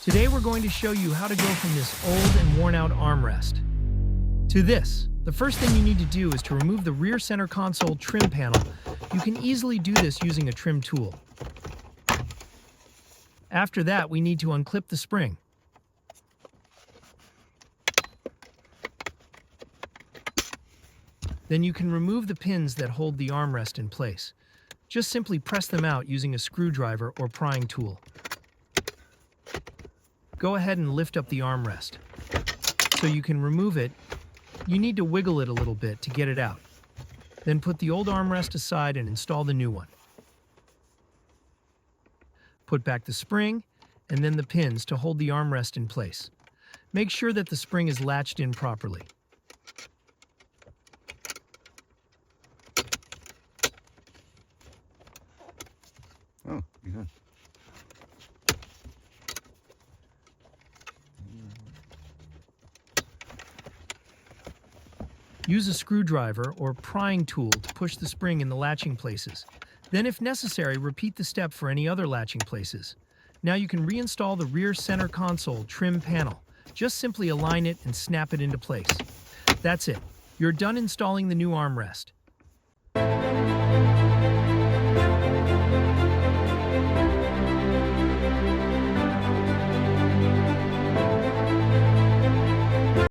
Today we're going to show you how to go from this old and worn out armrest to this. The first thing you need to do is to remove the rear center console trim panel. You can easily do this using a trim tool. After that, we need to unclip the spring. Then you can remove the pins that hold the armrest in place. Just simply press them out using a screwdriver or prying tool. Go ahead and lift up the armrest. So you can remove it, you need to wiggle it a little bit to get it out. Then put the old armrest aside and install the new one. Put back the spring and then the pins to hold the armrest in place. Make sure that the spring is latched in properly. Oh, yeah. Use a screwdriver or prying tool to push the spring in the latching places. Then, if necessary, repeat the step for any other latching places. Now you can reinstall the rear center console trim panel. Just simply align it and snap it into place. That's it. You're done installing the new armrest.